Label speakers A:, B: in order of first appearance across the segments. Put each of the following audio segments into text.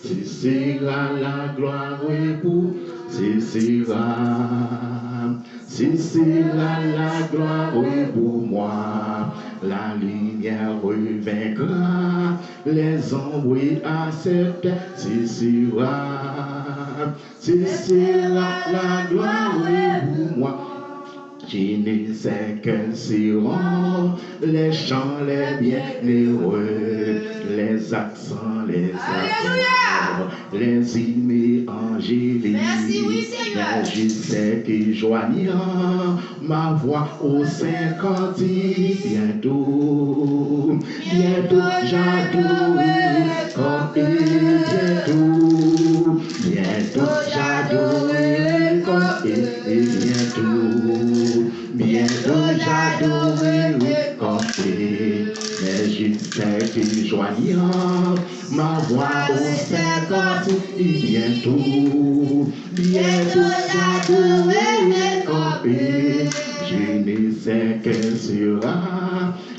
A: Cessera la gloire pour, cessera la gloire pour moi. La lumière vaincra, les ombres acceptent, cessera la gloire pour moi. Je ne sais quels seront les chants, les bienheureux, les accents, les accords, les hymnes angéliques.
B: Merci, oui, Seigneur.
A: Mais je sais que joignant ma voix au Saint-Cantique, bientôt j'adorerai comme bientôt j'adorerai comme bientôt j'adorerai comme mais je sais que joignant ma voix au Saint-Cantique, bientôt j'adorerai comme je ne sais quel sera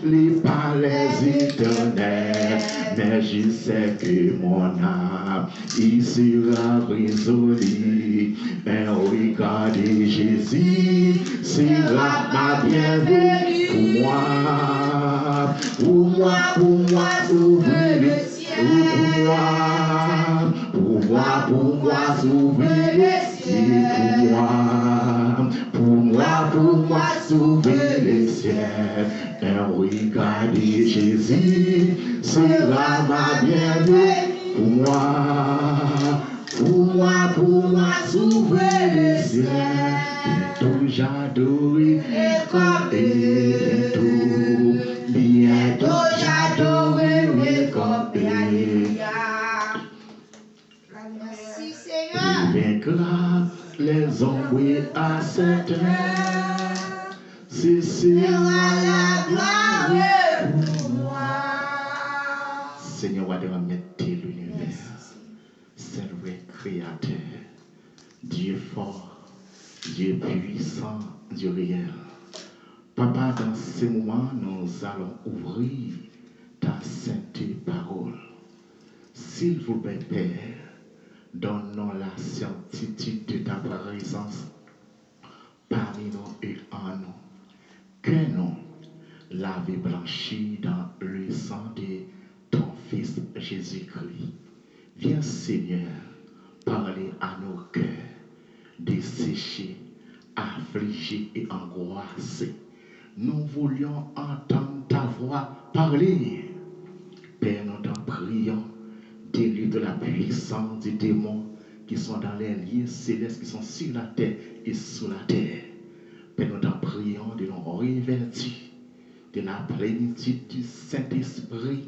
A: les palais éternels, mais je sais que mon âme il sera résolu. Un regard de Jésus sera ma bienvenue pour moi, ouvrir le ciel, pour moi, s'ouvrir le ciel, pour moi, s'ouvrir le ciel. Un regard de Jésus sera ma bienvenue pour moi, s'ouvrir le ciel. Bientôt j'adorerai comme bientôt j'adorerai comme
B: Merci, Seigneur.
A: Il vaincra les ombres à cette heure. C'est la gloire pour moi. Seigneur, va te remettre l'univers. C'est le vrai créateur. Dieu fort, Dieu puissant, Dieu réel. Papa, dans ces moments, nous allons ouvrir ta sainte parole. S'il vous plaît, Père, donne-nous la certitude de ta présence parmi nous et en nous. Que nous, la vie blanchie dans le sang de ton Fils Jésus-Christ. Viens, Seigneur, parler à nos cœurs, desséchés, affligés et angoissés. Nous voulions entendre ta voix parler. Père, nous t'en prions, délivre de la puissance des démons qui sont dans les lieux célestes, qui sont sur la terre et sous la terre. Père, nous t'en prions de nous revêtir de la plénitude du Saint-Esprit.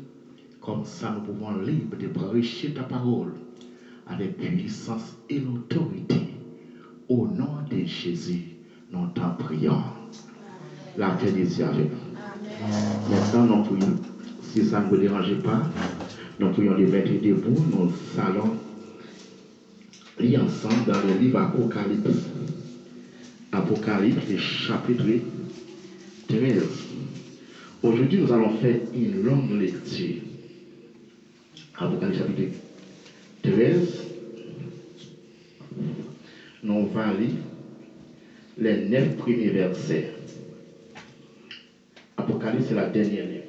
A: Comme ça, nous pouvons libres de prêcher ta parole avec puissance et l'autorité. Au nom de Jésus, nous t'en prions. La paix des cieux avec nous. Maintenant, nous prions. Si ça ne vous dérange pas, nous prions de mettre debout. Nous allons lire ensemble dans le livre Apocalypse. Apocalypse, chapitre 13. Aujourd'hui, nous allons faire une longue lecture. Apocalypse, chapitre 13. Nous allons lire les 9 premiers versets. Apocalypse, c'est la dernière livre.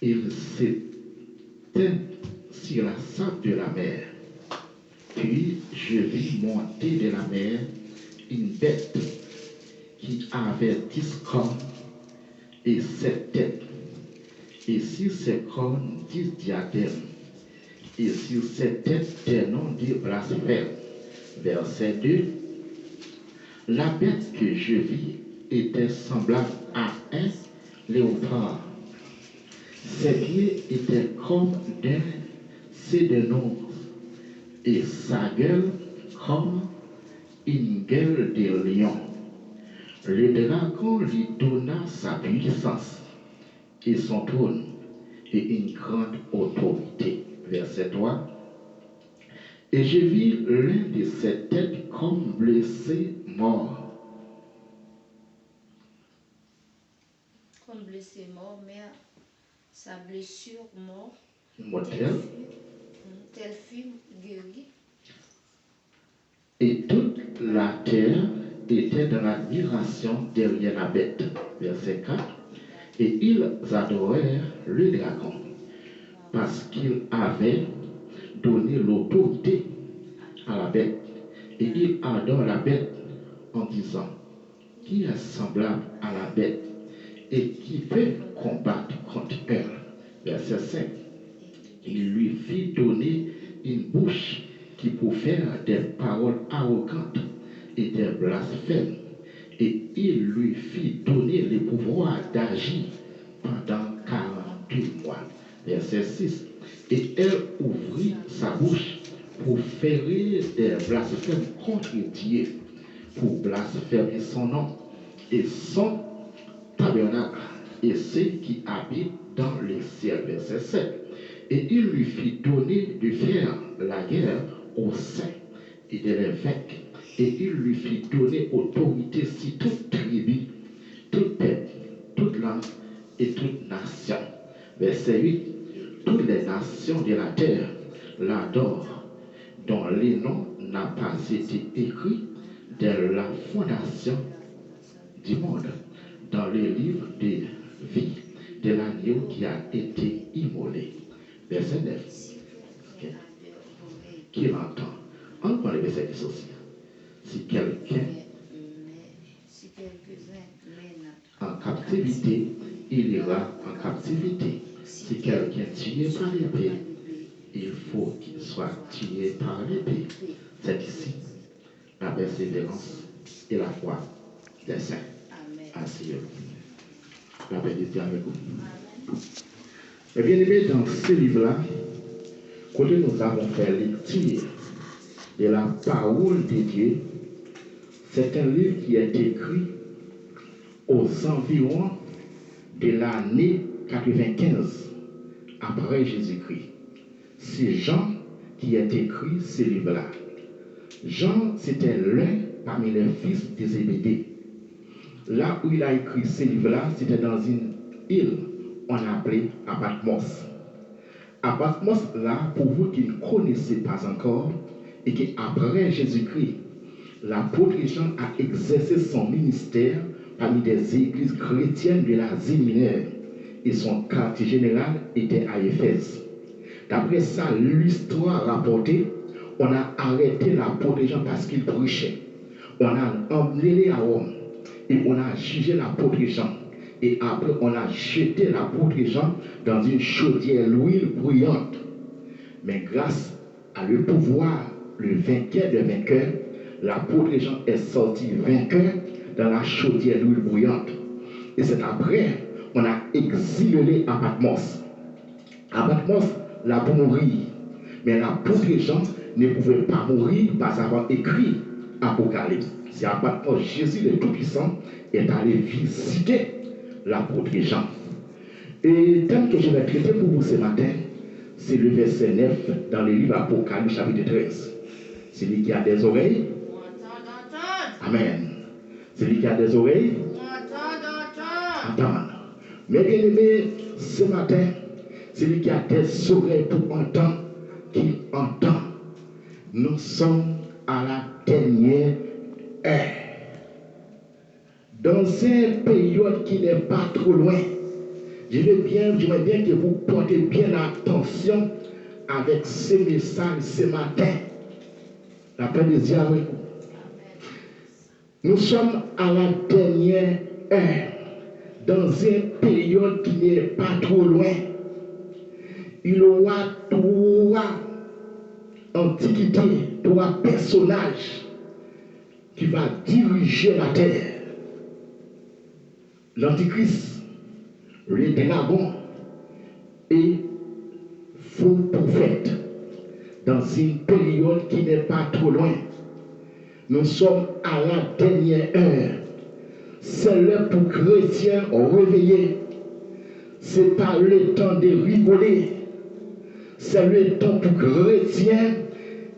A: Il s'éteint sur la sable de la mer. Puis je vis monter de la mer une bête qui avait 10 cornes et 7 têtes. Et sur ses cornes 10 diadèmes. Et sur ses têtes des noms de blasphèmes. Verset 2. La bête que je vis était semblable à un léopard. Ses pieds étaient comme d'un cédénon et sa gueule comme une gueule de lion. Le dragon lui donna sa puissance et son trône et une grande autorité. Verset 3. Et je vis l'un de ses têtes comme blessé mort.
B: Comme blessé mort, mais Sa blessure mort.
A: Mortelle.
B: Tel fut guéri.
A: Et toute la terre était dans l'admiration derrière la bête. Verset 4. Et ils adorèrent le dragon parce qu'il avait donné l'autorité à la bête. Et ils adorent la bête en disant, qui est semblable à la bête et qui peut combattre contre elle. Verset 5. Il lui fit donner une bouche qui profère des paroles arrogantes et des blasphèmes. Et il lui fit donner le pouvoir d'agir pendant 42 mois. Verset 6. Et elle ouvrit sa bouche pour faire des blasphèmes contre Dieu, pour blasphémer son nom et son tabernacle et ceux qui habitent dans le ciel. Verset 7. Et il lui fit donner de faire la guerre aux saints et de les vaincre. Et il lui fit donner autorité sur toute tribu, toute peuple, toute langue et toute nation. Verset 8. Toutes les nations de la terre l'adorent, dont les noms n'ont pas été écrits dès la fondation du monde dans le livre de vie de l'agneau qui a été immolé. Verset 9. Okay. Qui l'entend? On prend le verset 10 aussi. Si quelqu'un en captivité, il ira en captivité. Si quelqu'un tué par l'épée, il faut qu'il soit tué par l'épée. C'est ici la persévérance et la foi des saints. Asseyez-vous. La paix de Dieu avec vous. Et bien aimé, dans ce livre-là, quand nous avons fait lecture de la parole de Dieu, c'est un livre qui est écrit aux environs de l'année 95 après Jésus-Christ. C'est Jean qui a écrit ce livre-là. Jean, c'était l'un parmi les fils de Zébédée. Là où il a écrit ce livre-là, c'était dans une île, on appelait Patmos. Patmos, là, pour vous qui ne connaissez pas encore, et qu'après Jésus-Christ, l'apôtre Jean a exercé son ministère parmi des églises chrétiennes de l'Asie mineure, et son quartier général était à Éphèse. D'après ça, l'histoire rapportée, on a arrêté l'apôtre Jean parce qu'il prêchait. On a emmené à Rome et on a jugé l'apôtre Jean. Et après, on a jeté l'apôtre Jean dans une chaudière l'huile bruyante. Mais grâce à le pouvoir, le vainqueur des vainqueurs, l'apôtre Jean est sorti vainqueur dans la chaudière l'huile bruyante. Et c'est après, on a exilé à Patmos. À Patmos, là pour mourir. Mais l'apôtre Jean ne pouvait pas mourir parce avoir écrit Apocalypse. C'est à Patmos, Jésus le Tout-Puissant est allé visiter l'apôtre Jean. Et le thème que je vais traiter pour vous ce matin, c'est le verset 9 dans le livre Apocalypse chapitre 13. Celui qui a des oreilles, amen. Celui qui a des oreilles, entendre. Mais bien aimé, ce matin, celui qui a des oreilles pour entendre, qu'il entend. Nous sommes à la dernière heure. Dans une période qui n'est pas trop loin, j'aimerais bien que vous portez bien attention avec ce message ce matin. La paix de Dieu avec vous. Nous sommes à la dernière heure, dans une période qui n'est pas trop loin. Il y aura trois antiquités, trois personnages qui vont diriger la terre. L'Antichrist, le dragon et faux prophète. Dans une période qui n'est pas trop loin. Nous sommes à la dernière heure. C'est l'heure pour chrétiens réveillés. Ce n'est pas le temps de rigoler. C'est le temps pour chrétiens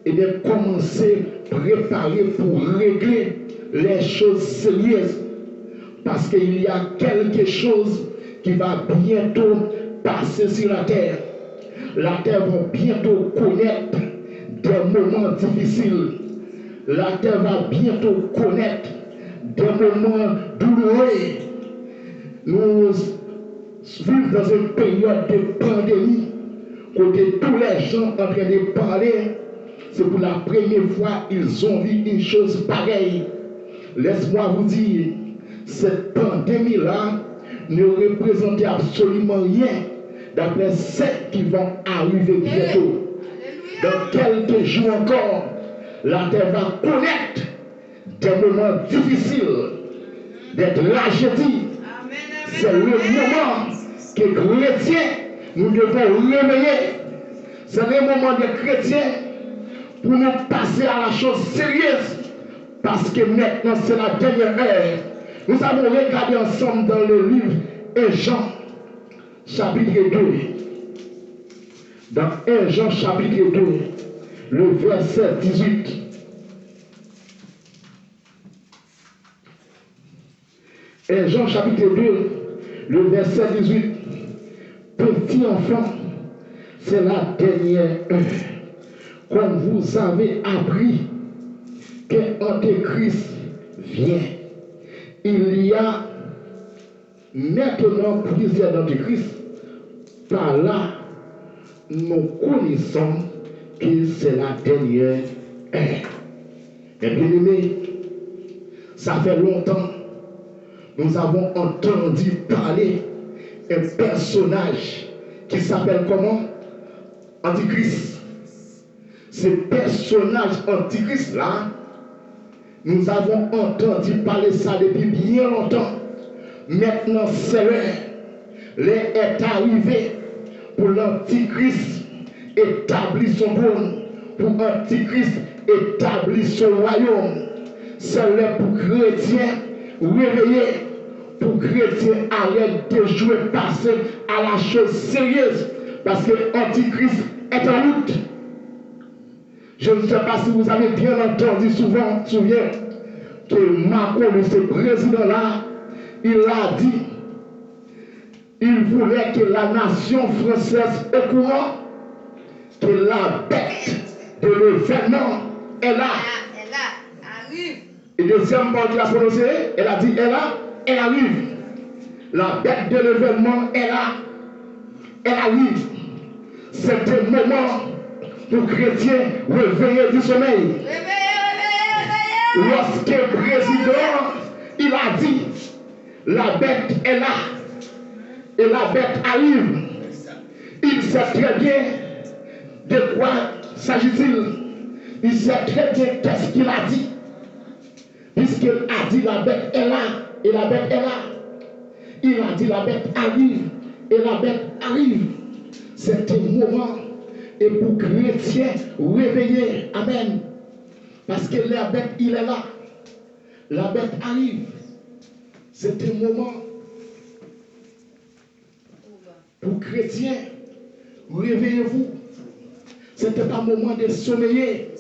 A: et de commencer à préparer pour régler les choses sérieuses. Parce qu'il y a quelque chose qui va bientôt passer sur la terre. La terre va bientôt connaître des moments difficiles. La terre va bientôt connaître des moments douloureux. Nous vivons dans une période de pandémie, côté tous les gens en train de parler. C'est pour la première fois qu'ils ont vu une chose pareille. Laisse-moi vous dire, cette pandémie-là ne représentait absolument rien d'après celles qui vont arriver bientôt. Dans quelques jours encore, la terre va connaître des moments difficiles, des tragédies. C'est le moment que chrétiens, nous devons réveiller. C'est le moment des chrétiens pour nous passer à la chose sérieuse. Parce que maintenant, c'est la dernière heure. Nous avons regardé ensemble dans le livre 1 Jean, chapitre 2. Dans 1 Jean, chapitre 2, le verset 18. 1 Jean, chapitre 2, le verset 18. Petit enfant, c'est la dernière heure. Comme vous avez appris que Antéchrist vient, il y a maintenant plusieurs d'Antéchrist. Par là, nous connaissons que c'est la dernière heure. Et bien aimé, ça fait longtemps, nous avons entendu parler d'un personnage qui s'appelle comment? Antichrist. Ce personnage Antichrist là, nous avons entendu parler ça depuis bien longtemps. Maintenant, c'est l'heure. L'heure est arrivée pour l'Antichrist établir son trône, pour l'Antichrist établir son royaume. C'est l'heure pour chrétiens réveiller, pour chrétiens arrêter de jouer, passer à la chose sérieuse, parce que l'Antichrist est en route. Je ne sais pas si vous avez bien entendu souvent, souviens, que Macron, ce président-là, il a dit, il voulait que la nation française au courant que la bête de l'événement est là.
B: Elle arrive.
A: Et deuxième mot qu'il a prononcé, elle a dit, elle arrive. La bête de l'événement est là. Elle arrive. C'est un moment pour chrétiens réveiller du sommeil. Lorsque le président, il a dit, la bête est là. Et la bête arrive. Il sait très bien de quoi s'agit-il. Il sait très bien qu'est-ce qu'il a dit. Puisqu'il a dit la bête est là. Et la bête est là. Il a dit la bête arrive. Et la bête arrive. C'est un moment. Et pour chrétiens réveiller. Amen. Parce que la bête, il est là. La bête arrive. C'est un moment. Pour chrétiens, réveillez-vous. Ce n'était pas un moment de sommeiller.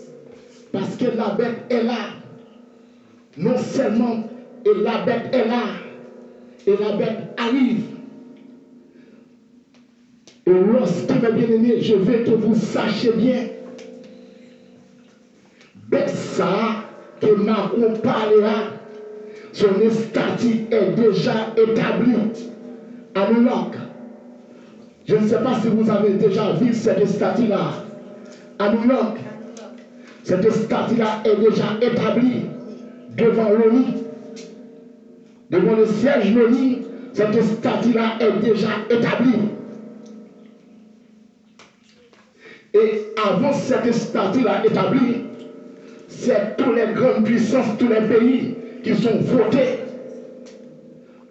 A: Parce que la bête est là. Non seulement, et la bête est là. Et la bête arrive. Et lorsque, mes bien-aimés, je veux que vous sachiez bien, bête ça, que Macron parlera, son statut est déjà établi à New York. Je ne sais pas si vous avez déjà vu cette statue-là à New York. Cette statue-là est déjà établie devant l'ONU. Devant le siège de l'ONU, cette statue-là est déjà établie. Et avant cette statue-là établie, c'est toutes les grandes puissances, tous les pays qui sont votés.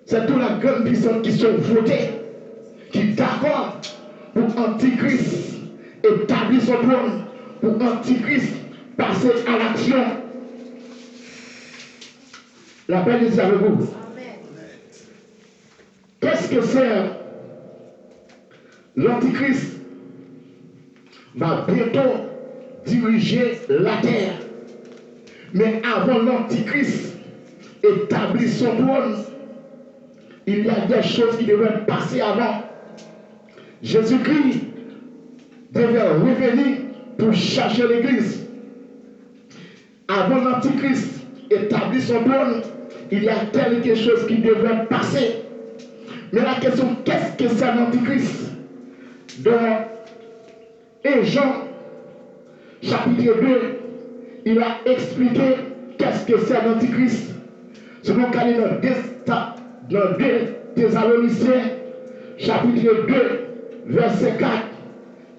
A: C'est toutes les grandes puissances qui sont votées, qui d'accord pour Antichrist établir son trône, pour Antichrist passer à l'action. La paix est avec vous. Qu'est-ce que c'est? L'Antichrist va bientôt diriger la terre. Mais avant l'Antichrist établir son trône, il y a des choses qui devaient passer avant. Jésus-Christ devait revenir pour chercher l'Église. Avant l'Antichrist établit son trône, il y a quelque chose qui devait passer. Mais la question, qu'est-ce que c'est l'Antichrist? Dans 1 Jean, chapitre 2, il a expliqué qu'est-ce que c'est l'Antichrist. Selon qu'on dans 2 Thessaloniciens, chapitre 2, verset 4,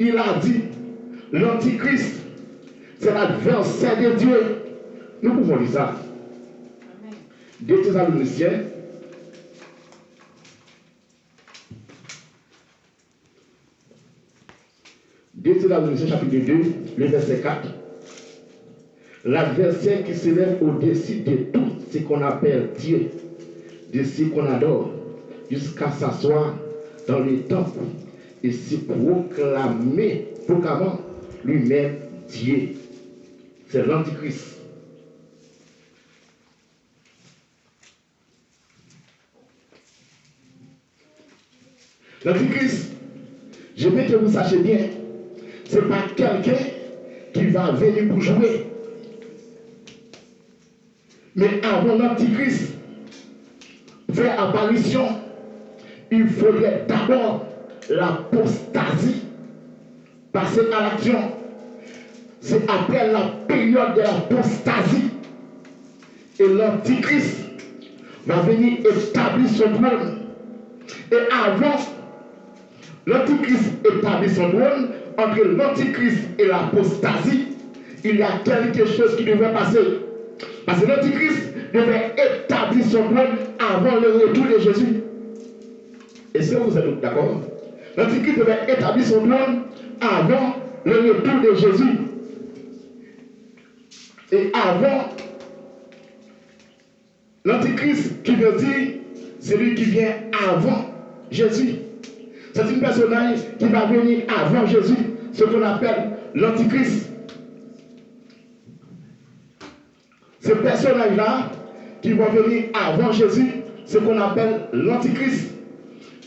A: il a dit, l'Antichrist, c'est l'adversaire de Dieu. Nous pouvons lire ça. 2 Thessaloniciens, chapitre 2, le verset 4. L'adversaire qui s'élève au-dessus de tout ce qu'on appelle Dieu, de ce qu'on adore, jusqu'à s'asseoir dans le temple et se proclamant lui-même Dieu. C'est l'Antichrist. L'Antichrist, je veux que vous sachiez bien, ce n'est pas quelqu'un qui va venir pour jouer. Mais avant l'Antichrist faire apparition, il faudrait d'abord l'apostasie, passer à l'action. C'est après la période de l'apostasie et l'Antichrist va venir établir son trône. Et avant l'Antichrist établit son trône, entre l'Antichrist et l'apostasie, il y a quelque chose qui devait passer. Parce que l'Antichrist devait établir son trône avant le retour de Jésus. Est-ce que vous êtes d'accord? L'Antichrist devait établir son trône avant le retour de Jésus. Et avant l'Antichrist qui veut dire celui qui vient avant Jésus. C'est un personnage qui va venir avant Jésus, ce qu'on appelle l'Antichrist. Ce personnage-là qui va venir avant Jésus, ce qu'on appelle l'Antichrist.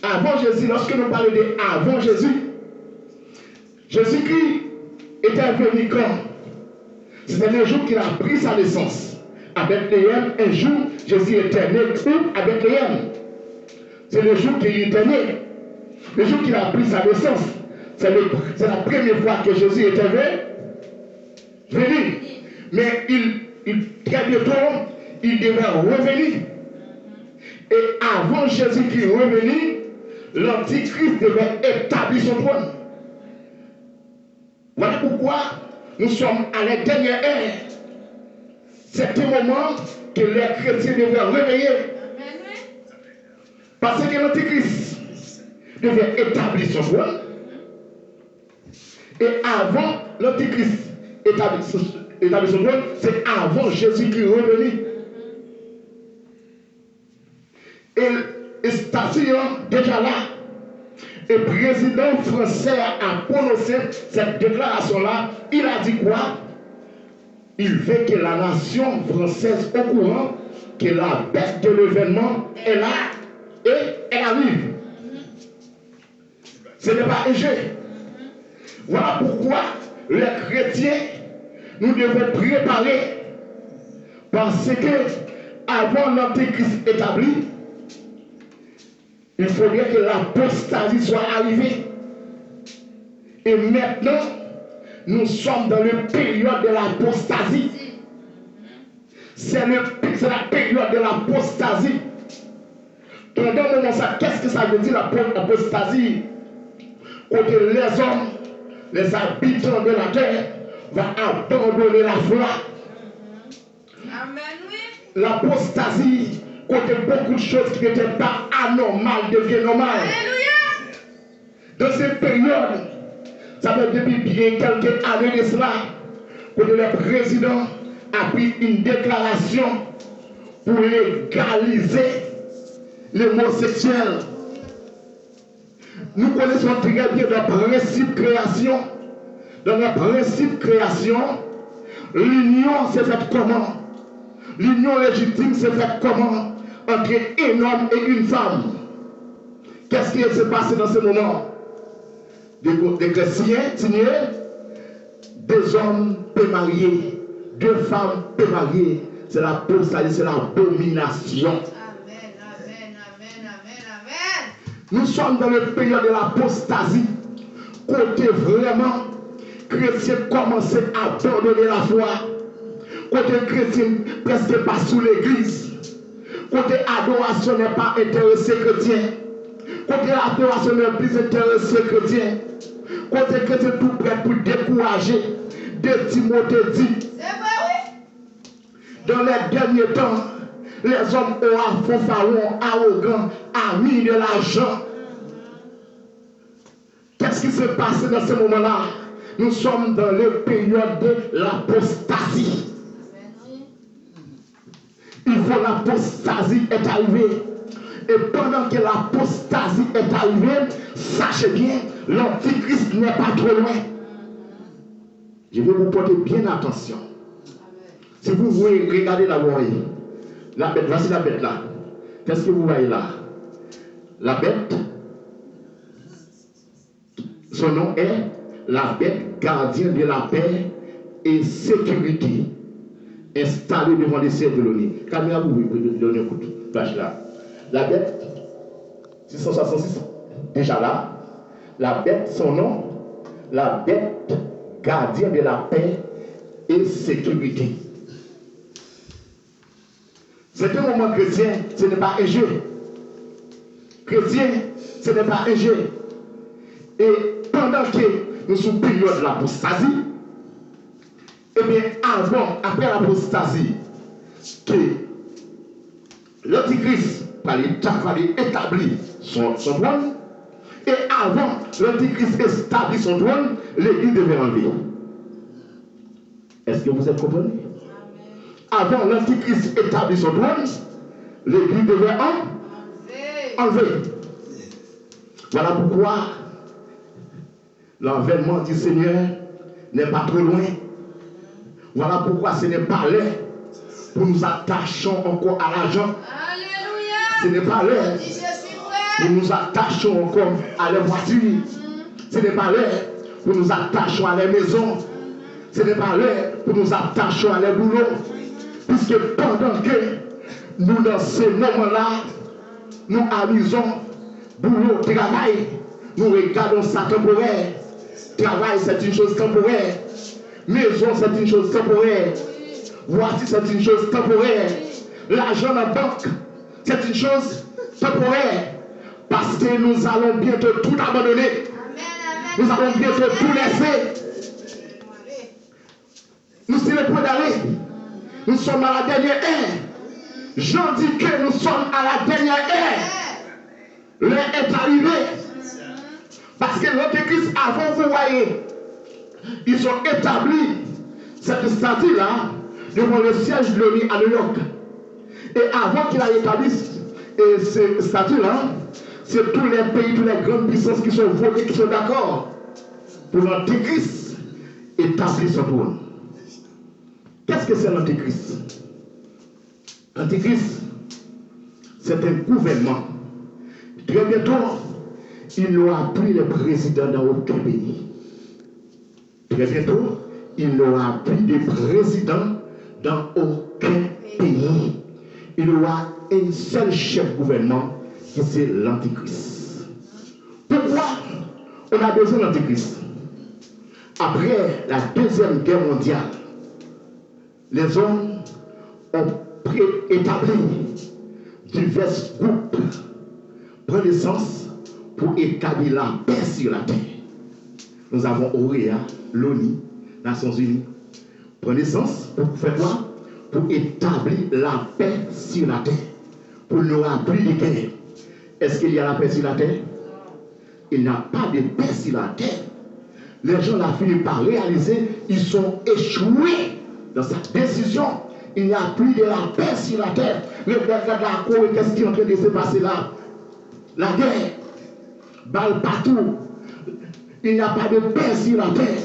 A: Avant Jésus, lorsque nous parlons de avant Jésus, Jésus-Christ était venu quand? C'était le jour qu'il a pris sa naissance. À Bethléem, un jour, Jésus était né à Bethléem. C'est le jour qu'il était né. Le jour qu'il a pris sa naissance. C'est la première fois que Jésus était venu. Mais très bientôt, il devait revenir. Et avant Jésus qui revenait, l'Antichrist devait établir son trône. Voilà pourquoi nous sommes à la dernière ère. C'est un moment que les chrétiens devaient réveiller. Parce que l'Antichrist devait établir son trône. Et avant l'Antichrist établir son trône, c'est avant Jésus qui est revenu. Et station déjà là. Et le président français a prononcé cette déclaration-là. Il a dit quoi? Il veut que la nation française au courant que la bête de l'événement est là et elle arrive. Ce n'est pas un jeu. Voilà pourquoi les chrétiens, nous devons préparer. Parce que avant l'Antéchrist établi, il faudrait que l'apostasie soit arrivée. Et maintenant, nous sommes dans la période de l'apostasie. C'est la période de l'apostasie. Pendant le moment, qu'est-ce que ça veut dire l'apostasie? Où les hommes, les habitants de la terre, vont abandonner la foi.
B: Amen, oui.
A: L'apostasie, côté beaucoup de choses qui n'étaient pas anormales deviennent normales.
B: Alléluia.
A: Dans cette période, ça fait depuis bien quelques années de cela, que le président a pris une déclaration pour légaliser l'homosexuel. Nous connaissons très bien le principe création. Dans le principe création, l'union s'est faite comment? L'union légitime s'est faite comment? Entre un homme et une femme. Qu'est-ce qui s'est passé dans ce moment? des chrétiens, des hommes peuvent marier, 2 femmes peuvent marier. C'est l'apostasie, c'est l'abomination.
B: Amen, amen, amen, amen, amen.
A: Nous sommes dans le période de l'apostasie, côté vraiment chrétien commence à abandonner la foi, côté chrétien presque pas sous l'église, côté adoration n'est pas intéressé chrétien, côté adoration n'est plus intéressé chrétien, côté chrétien tout prêt pour décourager. De Timothée dit, dans les derniers temps, les hommes auront fanfarons, arrogants, amis de l'argent. Qu'est-ce qui s'est passé dans ce moment-là? Nous sommes dans la période de l'apostasie. Il faut l'apostasie est arrivée. Et pendant que l'apostasie est arrivée, sachez bien, l'antichrist n'est pas trop loin. Je vais vous porter bien attention. Si vous voulez regarder d'abord, la bête, voici la bête là. Qu'est-ce que vous voyez là? La bête, son nom est la bête gardienne de la paix et sécurité, installée devant les cieux de l'ONU. Caméra, vous pouvez donner un coup de flash là. La bête, 666, déjà là. La bête, son nom, la bête gardienne de la paix et sécurité. C'est un moment chrétien, ce n'est pas un jeu. Chrétien, ce n'est pas un jeu. Et pendant que nous sommes période de l'apostasie, et bien avant, après l'apostasie, que l'antichrist va établir son trône, et avant l'antichrist établit son trône, l'église devait enlever. Est-ce que vous êtes compris? Avant l'antichrist établit son trône, l'église devait enlever. Voilà pourquoi l'avènement du Seigneur n'est pas trop loin. Voilà pourquoi ce n'est pas l'heure pour nous attacher encore à l'argent. Ce n'est pas l'heure pour nous attacher encore à la voiture. Ce n'est pas l'heure pour nous attacher à la maison. Ce n'est pas l'heure pour nous attacher à la boulot. Puisque pendant que nous, dans ce moment-là, nous amusons, boulot, travail, nous regardons ça temporaire. Travail, c'est une chose temporaire. Maison, c'est une chose temporaire. Voiture, c'est une chose temporaire. L'argent en banque, c'est une chose temporaire. Parce que nous allons bientôt tout abandonner. Nous allons bientôt tout laisser. Nous sommes le point d'aller. Nous sommes à la dernière ère. J'en dis que nous sommes à la dernière ère. L'heure est arrivée. Parce que l'antéchrist, avant, vous voyez, ils ont établi cette statue-là devant le siège de l'ONU à New York. Et avant qu'il ait établi cette statue-là, c'est tous les pays, toutes les grandes puissances qui sont votés, qui sont d'accord pour l'antéchrist établir son trône. Qu'est-ce que c'est l'antéchrist? L'antéchrist, c'est un gouvernement. Très bientôt, il n'aura plus de président dans aucun pays. Très bientôt, il n'aura plus de président dans aucun pays. Il aura un seul chef gouvernement qui c'est l'antéchrist. Pourquoi on a besoin de l'antéchrist? Après la Deuxième Guerre mondiale, les hommes ont établi divers groupes de naissance pour établir la paix sur la terre. Nous avons OEA, l'ONU, Nations Unies. Prendre naissance pour faire quoi? Pour établir la paix sur la terre. Pour n'aura plus de guerre. Est-ce qu'il y a la paix sur la terre? Il n'y a pas de paix sur la terre. Les gens l'ont fini par réaliser, ils sont échoués dans sa décision. Il n'y a plus de la paix sur la terre. Regardez la Corée, qu'est-ce qui est en train de se passer là? La guerre, balle partout. Il n'y a pas de paix sur la terre.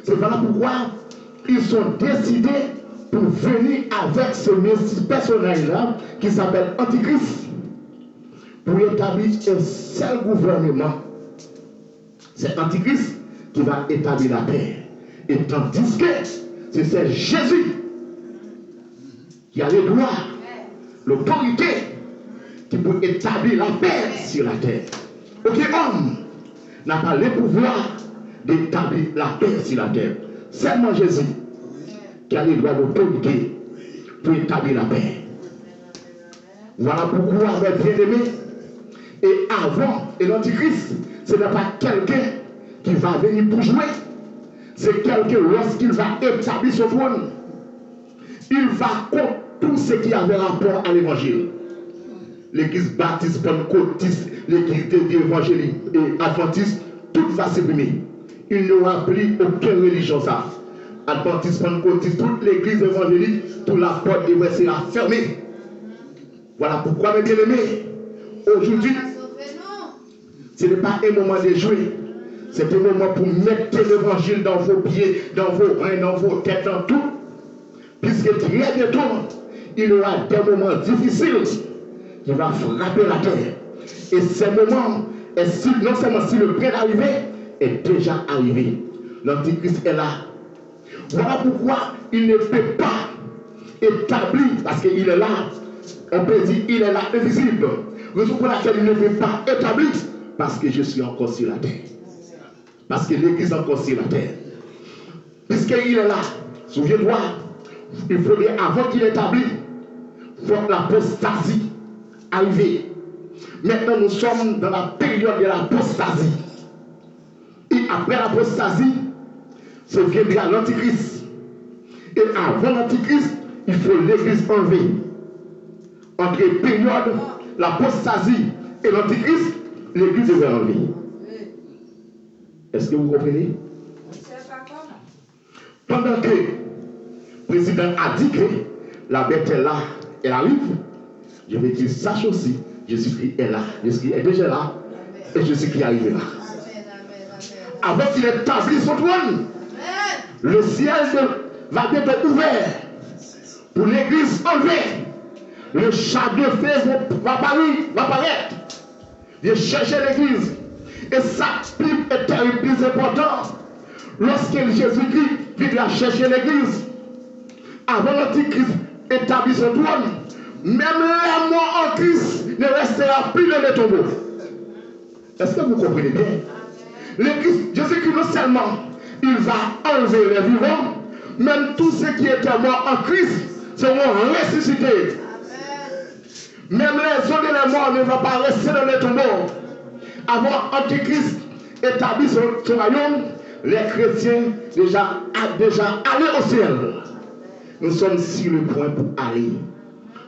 A: C'est voilà pourquoi ils sont décidés pour venir avec ce personnage-là qui s'appelle Antichrist pour établir un seul gouvernement C'est l'Antichrist qui va établir la paix. Et tandis que c'est Jésus qui a le droit, l'autorité qui peut établir la paix sur la terre. Aucun homme n'a pas le pouvoir d'établir la paix sur la terre. Seulement Jésus qui a le droit d'autorité pour établir la paix. Voilà pourquoi, mes bien-aimés, et avant, et l'Antichrist, ce n'est pas quelqu'un qui va venir pour jouer, c'est quelqu'un, lorsqu'il va établir son trône, il va contre tout ce qui avait rapport à l'évangile. L'église baptiste, pentecôtiste, l'église évangélique et adventiste, tout va s'éliminer. Il n'y aura plus aucune religion ça. Adventiste, pentecôtiste, toute l'église évangélique, toute la porte devrait se fermer. Voilà pourquoi, mes bien-aimés, aujourd'hui, ce n'est pas un moment de jouer. C'est un moment pour mettre l'évangile dans vos pieds, dans vos reins, dans vos têtes, dans tout. Puisque très bientôt, il y aura des moments difficiles qui vont frapper la terre. Et ces moments, non seulement si le prêt d'arriver, est déjà arrivé. L'Antichrist est là. Voilà pourquoi il ne peut pas établir, parce qu'il est là, on peut dire il est là, invisible. Raison pour laquelle il ne peut pas établir, parce que je suis encore sur la terre. Parce que l'Église est encore sur la terre. Puisqu'il est là, souviens-toi, il faudrait, avant qu'il établisse, voir l'apostasie arriver. Maintenant, nous sommes dans la période de l'apostasie. Et après l'apostasie, c'est viendra l'Antichrist. Et avant l'Antichrist, il faut l'Église enlevée. Entre période, l'apostasie et l'Antichrist, l'Église devrait enlever. Est-ce que vous comprenez? Pendant que le président a dit que la bête est là, elle arrive, je vais dire, sache aussi, Jésus-Christ est là, Jésus-Christ est déjà là, et Jésus-Christ arrive là. Avant qu'il établisse son trône, le ciel va bientôt ouvert pour l'église enlevée. Le chat de feu va apparaître. Viens chercher l'église. Et sa pipe est terrible, plus important. Lorsque Jésus-Christ viendra chercher l'église, avant l'Antichrist établit son trône, même la mort en Christ ne restera plus dans les tombeaux. Est-ce que vous comprenez bien? L'église, Jésus-Christ, non seulement il va enlever les vivants, même tous ceux qui étaient morts en Christ seront ressuscités. Même les hommes et les morts ne vont pas rester dans les tombeaux. Avant Antichrist établit son royaume, les chrétiens déjà allés au ciel. Nous sommes sur le point pour aller.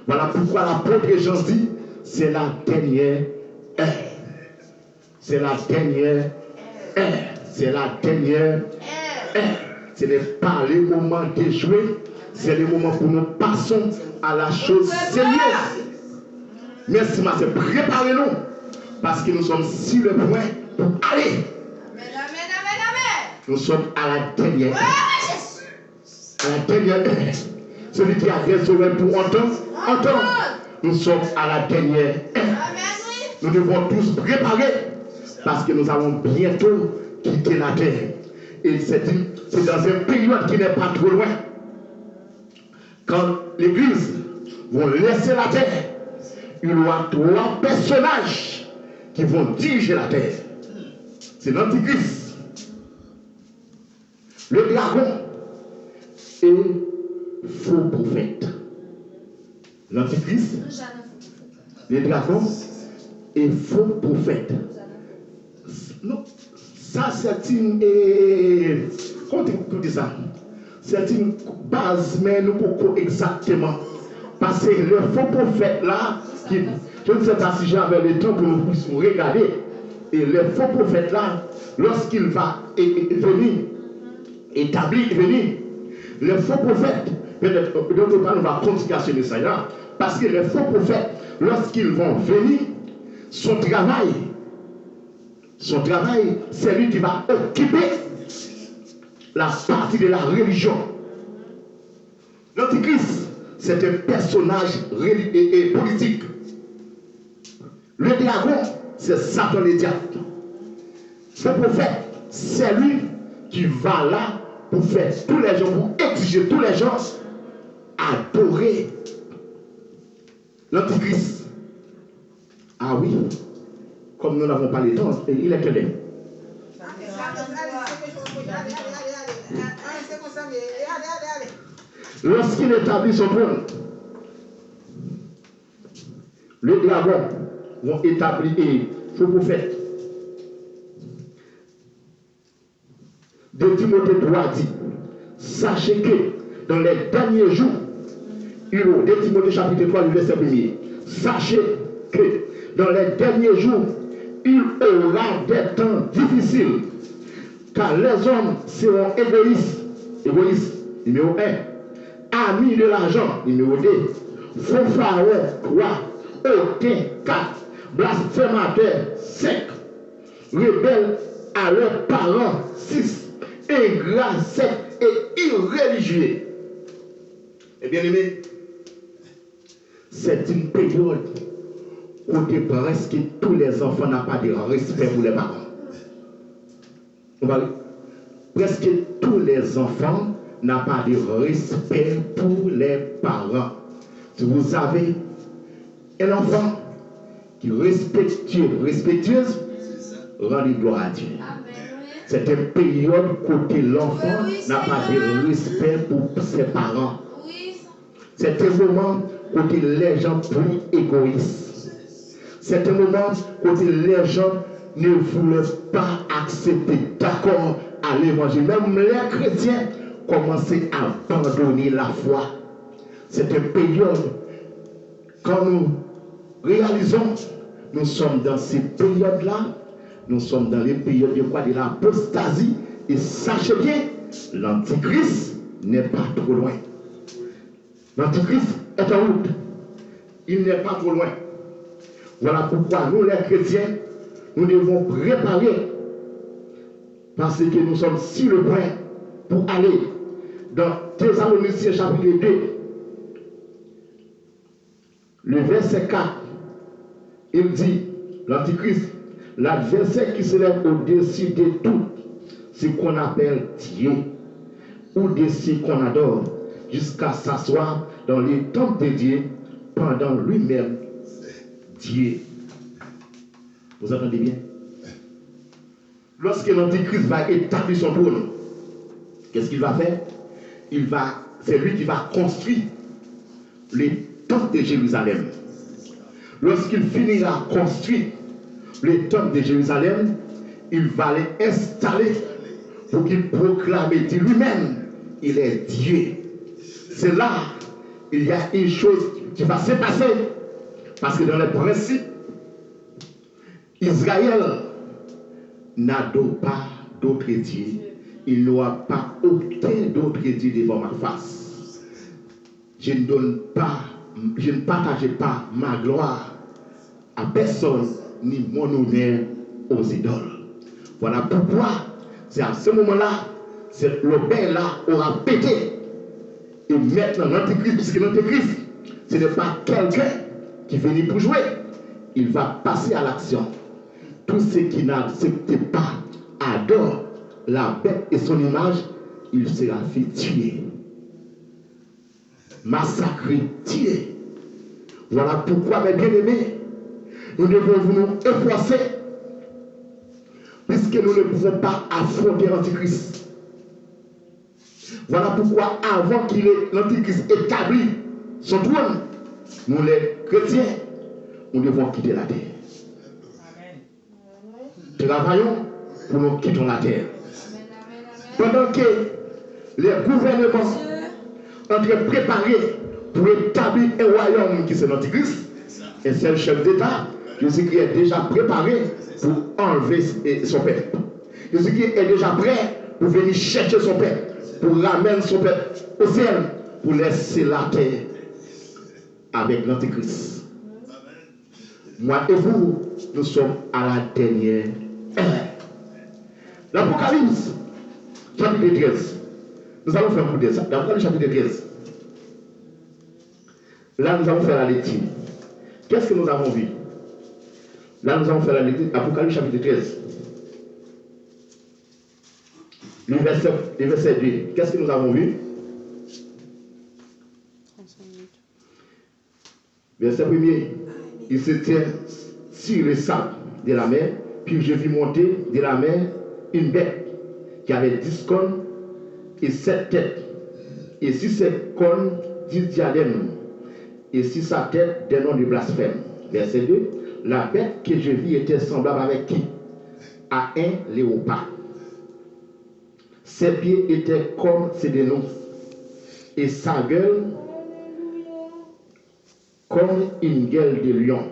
A: Voilà pourquoi l'apôtre Jean dit, c'est la dernière heure. C'est la dernière heure. C'est la dernière heure. Ce n'est pas le moment de jouer, c'est le moment pour nous passons à la chose sérieuse. Merci, ma sœur. Préparez-nous. Parce que nous sommes sur le point pour aller. Nous sommes à la dernière heure. À la dernière heure. Celui qui a des oreilles pour entendre. Nous sommes à la dernière heure. Nous devons tous préparer. Parce que nous allons bientôt quitter la terre. Et c'est dans une période qui n'est pas trop loin. Quand l'Église va laisser la terre, il y aura 3 personnages qui vont diriger la terre. C'est l'Antichrist, le dragon et faux prophète. L'Antichrist, le dragon et faux prophète. Non, ça c'est une... comment on dit ça? C'est une base, mais nous pouvons exactement. Parce que le faux prophète là, je ne sais pas si j'avais le temps pour nous puissions regarder. Et le faux prophète là, lorsqu'il va venir, le faux prophète, peut-être, d'autre part, on va continuer ça là, parce que les faux prophètes, lorsqu'ils vont venir, son travail, c'est lui qui va occuper la partie de la religion. L'Antichrist, c'est un personnage politique. Le dragon, c'est Satan le diable. Ce prophète, c'est lui qui va là pour faire tous les gens, pour exiger tous les gens adorer l'Antichrist. Ah oui, comme nous n'avons pas le temps, il est quel est? Lorsqu'il établit son trône, les dragons vont établir ce prophète. De Timothée 3 dit, sachez que dans les derniers jours, de Timothée chapitre 3, le verset 1er, sachez que dans les derniers jours, il aura des temps difficiles, car les hommes seront égoïstes, numéro 1, amis de l'argent, numéro 2, fanfarons, 3, hautains, 4, blasphémateurs, 5, rebelles à leurs parents, 6, ingrats, 7 et irréligieux. Et bien aimé, c'est une période où presque tous les enfants n'ont pas de respect pour les parents. Presque tous les enfants n'ont pas de respect pour les parents. Si vous avez un enfant qui est respectueuse, rendez gloire à Dieu. C'est une période côté l'enfant n'a pas de respect pour ses parents. C'est un moment côté les gens plus égoïstes. C'est un moment côté les gens ne voulaient pas accepter d'accord à l'évangile. Même les chrétiens commençaient à abandonner la foi. C'est une période, quand nous réalisons, nous sommes dans ces périodes-là, nous sommes dans les périodes de quoi? De l'apostasie. Et sachez bien, l'Antichrist n'est pas trop loin. L'Antichrist est en route. Il n'est pas trop loin. Voilà pourquoi nous, les chrétiens, nous devons préparer. Parce que nous sommes sur le point pour aller dans Thessaloniciens chapitre 2. Le verset 4, il dit, l'Antichrist, l'adversaire qui se lève au-dessus de tout ce qu'on appelle Dieu, ou de ce qu'on adore, jusqu'à s'asseoir dans les temples de Dieu, pendant lui-même Dieu. Vous entendez bien? Lorsque l'Antichrist va établir son trône, qu'est-ce qu'il va faire? C'est lui qui va construire les temples de Jérusalem. Lorsqu'il finira construire les temples de Jérusalem, il va les installer pour qu'il proclame dit lui-même, il est Dieu. C'est là, il y a une chose qui va se passer. Parce que dans les principes, Israël n'adore pas d'autres dieux. Il n'aura pas aucun d'autre dieu devant ma face. Je ne partage pas ma gloire à personne, ni mon honneur aux idoles. Voilà pourquoi, c'est à ce moment-là, le bain là aura pété. Et maintenant, l'Antéchrist, puisque l'Antéchrist, ce n'est pas quelqu'un qui vient pour jouer. Il va passer à l'action. Tous ceux qui n'acceptent pas, adorent la bête et son image, il sera fait tuer. Massacrer, tuer. Voilà pourquoi, mes bien-aimés, nous devons nous efforcer, puisque nous ne pouvons pas affronter l'Antichrist. Voilà pourquoi, avant qu'il ait l'Antichrist établi son trône, nous les chrétiens, nous devons quitter la terre. Amen. Travaillons pour nous quitter la terre. Pendant que les gouvernements sont en train de préparer pour établir un royaume qui c'est l'Antichrist, et c'est le chef d'État, Jésus-Christ est déjà préparé pour enlever son peuple. Jésus-Christ est déjà prêt pour venir chercher son peuple, pour ramener son peuple au ciel, pour laisser la terre avec l'Antichrist. Moi et vous, nous sommes à la dernière heure. L'Apocalypse, chapitre 13. Nous allons faire un coup de ça. L'Apocalypse, chapitre 13. Là, nous allons faire la lecture. Qu'est-ce que nous avons vu? Là, nous allons faire la lecture. Apocalypse, chapitre 13. Le verset 2. Qu'est-ce que nous avons vu? Verset 1er. Il se tient sur le sable de la mer, puis je vis monter de la mer une bête qui avait 10 cornes et 7 têtes. Et sur ses cornes, 10 diadèmes. Et sur sa tête, des noms de blasphème. Verset 2. La bête que je vis était semblable avec qui? À un léopard. Ses pieds étaient comme ses dénons. Et sa gueule comme une gueule de lion.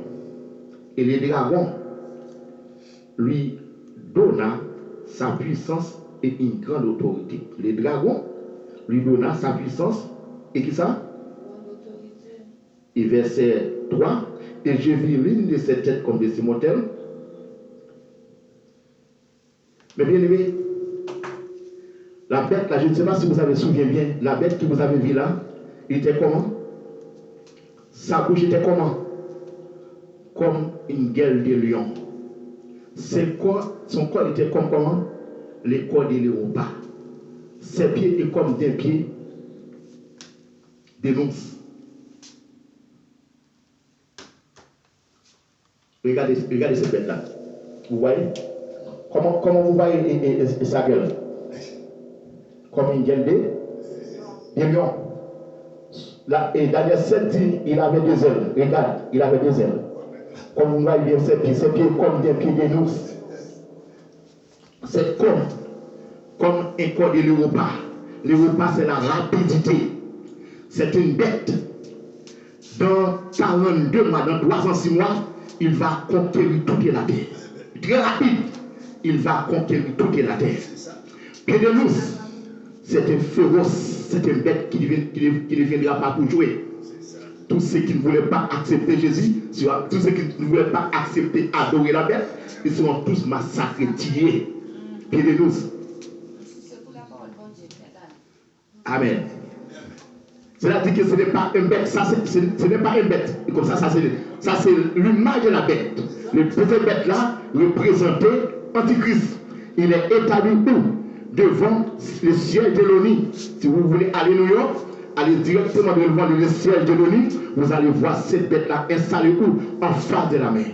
A: Et le dragon lui donna sa puissance et une grande autorité. Le dragon lui donna sa puissance et qui ça? Et verset 3. Et je vis l'une de ses têtes comme des immortels. Mais bien aimé, la bête là, je ne sais pas si vous avez souvenez bien, la bête que vous avez vue là, il était comment? Sa bouche était comment? Comme une gueule de lion. Son corps était comme comment? Le corps de léopard. Ses pieds étaient comme des pieds de l'ours. Regardez cette bête-là. Vous voyez? Comment vous voyez sa gueule? Comme une gueule de lion. Et Daniel 7 dit, il avait des ailes. Regarde, il avait des ailes. Comme vous voyez bien ses pieds comme des pieds de l'ours. C'est comme un corps de léopard. Léopard, c'est la rapidité. C'est une bête. Dans 42 mois, dans 306 mois, il va conquérir toute la terre. Très rapide, il va conquérir toute la terre. Pied de l'ours, c'est un féroce, c'est une bête qui ne viendra pas pour jouer. Tous ceux qui ne voulaient pas accepter Jésus, tous ceux qui ne voulaient pas accepter adorer la bête, ils seront tous massacrés, tués. Pied de l'ours. Amen. C'est-à-dire que ce n'est pas une bête, ce n'est pas une bête. Et comme ça c'est l'image de la bête. Le petit bête là représentait Antichrist. Il est établi où? Devant le siège de l'ONU. Si vous voulez aller à New York, allez directement devant le siège de l'ONU, vous allez voir cette bête là installée où? En face de la mer.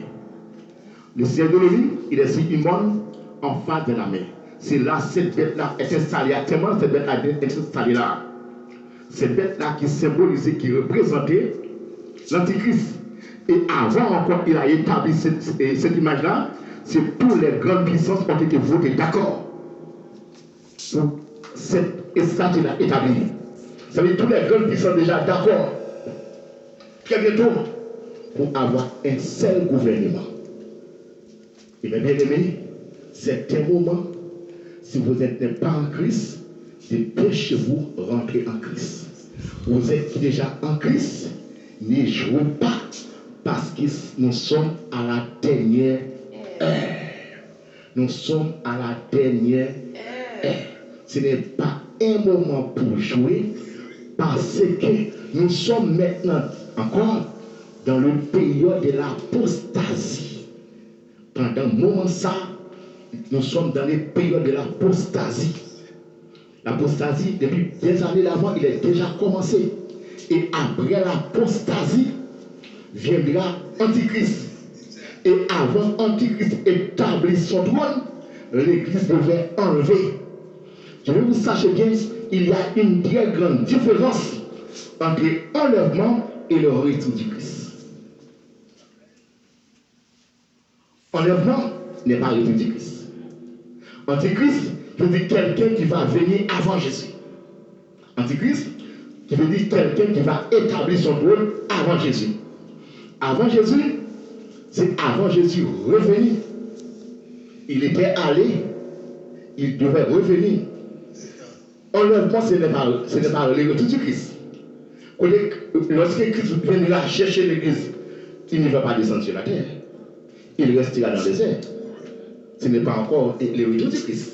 A: Le siège de l'ONU, il est sur Imon, en face de la mer. C'est là cette bête là est installée. Actuellement, cette bête là est installée là. Cette bête-là qui symbolisait, qui représentait l'Antichrist. Et avant encore, il a établi cette image-là, c'est tous les grandes puissances ont été votées d'accord pour cette statue-là établie. Ça veut dire que tous les grandes puissances déjà d'accord. Très bientôt, pour avoir un seul gouvernement. Et bien aimé, c'est un moment, si vous n'êtes pas en Christ, dépêchez-vous rentrer en Christ. Vous êtes déjà en Christ, ne jouez pas parce que nous sommes à la dernière heure. Nous sommes à la dernière heure. Ce n'est pas un moment pour jouer parce que nous sommes maintenant encore dans le période de l'apostasie. Pendant un moment ça, nous sommes dans les périodes de l'apostasie. L'apostasie, depuis des années d'avant, il est déjà commencé. Et après l'apostasie, viendra Antichrist. Et avant Antichrist établit son trône, l'Église devait enlever. Je veux que vous sachiez bien, il y a une très grande différence entre enlèvement et le retour du Christ. Enlèvement n'est pas retour du Christ. Antichrist, je veux dire quelqu'un qui va venir avant Jésus. Antichrist, je veux dire quelqu'un qui va établir son trône avant Jésus. Avant Jésus, c'est avant Jésus revenir. Il était allé, il devait revenir. Enlèvement, ce n'est pas le retour du Christ. Lorsque Christ viendra chercher l'Église, il ne va pas descendre sur la terre. Il restera dans le désert. Ce n'est pas encore le retour du Christ.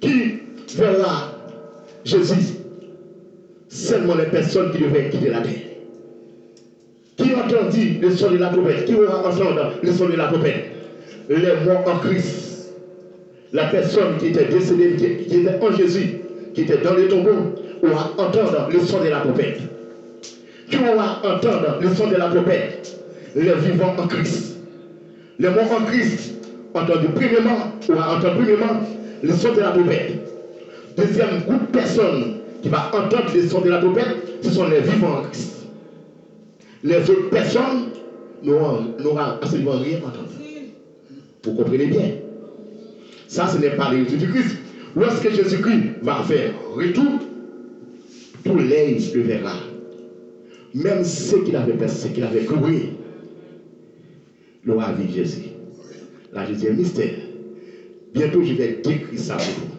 A: Qui verra Jésus? Seulement les personnes qui devaient quitter la terre. Qui entendit le son de la trompette? Qui aura entendu le son de la trompette? Les morts en Christ. la personne qui était décédée, qui était en Jésus, qui était dans les tombeaux, aura entendre le son de la trompette. Qui aura entendre le son de la trompette? Les vivants en Christ. Les morts en Christ, entendu premièrement, aura entendu premièrement le son de la trompette. Deuxième groupe de personnes qui va entendre le son de la trompette, ce sont les vivants en Christ. Les autres personnes n'auront absolument rien entendu. Vous comprenez bien? Ça, ce n'est pas le retour du Christ. Lorsque Jésus-Christ va faire retour, tout l'œil le verra. Même ceux qui l'avaient percé, qui l'avaient couru, l'aura vu Jésus. Là, je dis un mystère. Bientôt, je vais décrire ça pour vous.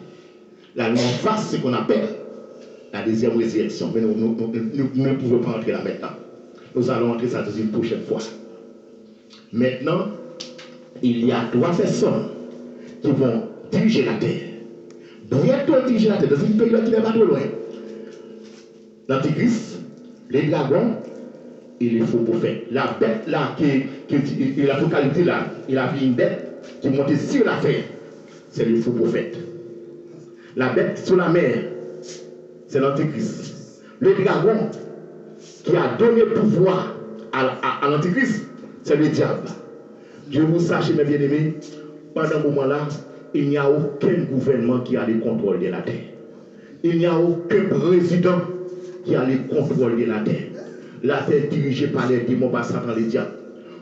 A: Là, nous en face ce qu'on appelle la deuxième résurrection. Mais nous ne pouvons pas entrer là maintenant. Nous allons entrer ça une prochaine fois. Maintenant, il y a 3 personnes qui vont diriger la terre. Bientôt diriger la terre, dans une période qui n'est pas trop loin. L'Antichrist, les dragons et les faux prophètes. La bête là, l'Apocalypse là, il a vu une bête qui montait sur la terre. C'est le faux prophète. La bête sur la mer, c'est l'Antichrist. Le dragon qui a donné pouvoir à l'Antichrist, c'est le diable. Je vous sache, mes bien-aimés, pendant ce moment-là, il n'y a aucun gouvernement qui a le contrôle de la terre. Il n'y a aucun président qui a le contrôle de la terre. La terre est dirigée par les démons, par Satan, les diables.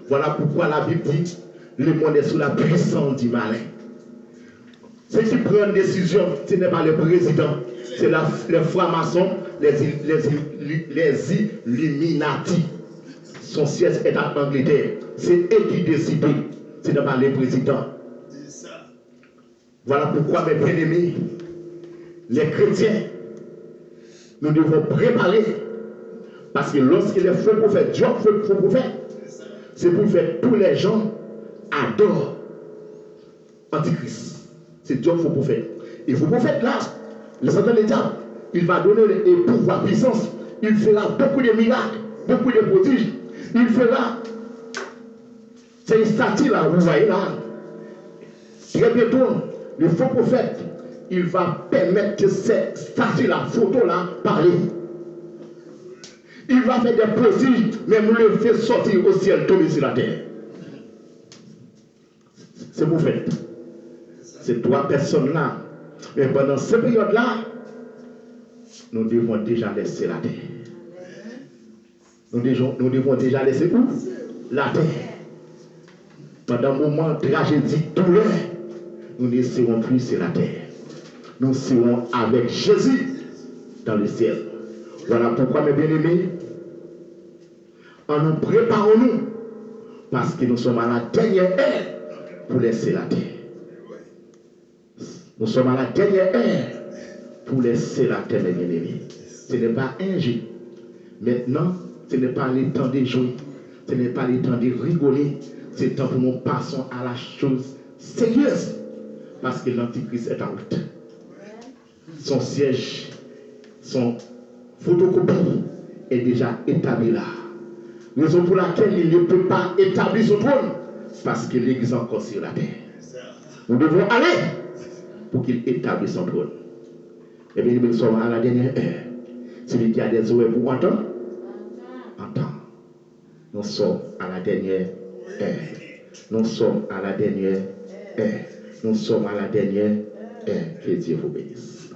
A: Voilà pourquoi la Bible dit, le monde est sous la puissance du malin. Ceux qui prennent des décisions, ce n'est pas le président, c'est les francs-maçons, les Illuminati. Son siège est en Angleterre. C'est eux qui décident, ce n'est pas le président. Voilà pourquoi, mes bien-aimés, les chrétiens, nous devons préparer. Parce que lorsqu'il est faux prophète, Dieu fait faux prophète, c'est pour faire tous les gens adorent Antichrist. C'est Dieu faux prophète. Et faux prophète là, le Satan le diable, il va donner le pouvoir, puissance. Il fera beaucoup de miracles, beaucoup de prodiges. Il fera. C'est une statue là, vous voyez là. Très bientôt, le faux prophète, il va permettre que cette statue-là, photo-là, parler. Il va faire des prodiges, même le faire sortir au ciel, tomber sur la terre. C'est pour faire. Ces 3 personnes-là. Mais pendant cette période-là, nous devons déjà laisser la terre. Nous devons déjà laisser où? La terre. Pendant un moment de tragédie, douleur, nous ne serons plus sur la terre. Nous serons avec Jésus dans le ciel. Voilà pourquoi, mes bien-aimés, en nous préparons-nous, parce que nous sommes à la dernière heure pour laisser la terre. Nous sommes à la dernière heure pour laisser la terre, mes bien-aimés. Ce n'est pas un jeu. Maintenant, ce n'est pas le temps de jouer. Ce n'est pas le temps de rigoler. C'est le temps pour nous passer à la chose sérieuse. Parce que l'Antichrist est en route. Son siège, son photocopie est déjà établi là. Raison pour laquelle il ne peut pas établir son trône. Parce qu'il est encore sur la terre. Nous devons aller pour qu'il établisse son trône. Et bien, nous sommes à la dernière heure. Celui qui a des oreilles pour entendre, entend. Nous sommes à la dernière heure. Nous sommes à la dernière heure. Nous sommes à la dernière heure. Que Dieu vous bénisse.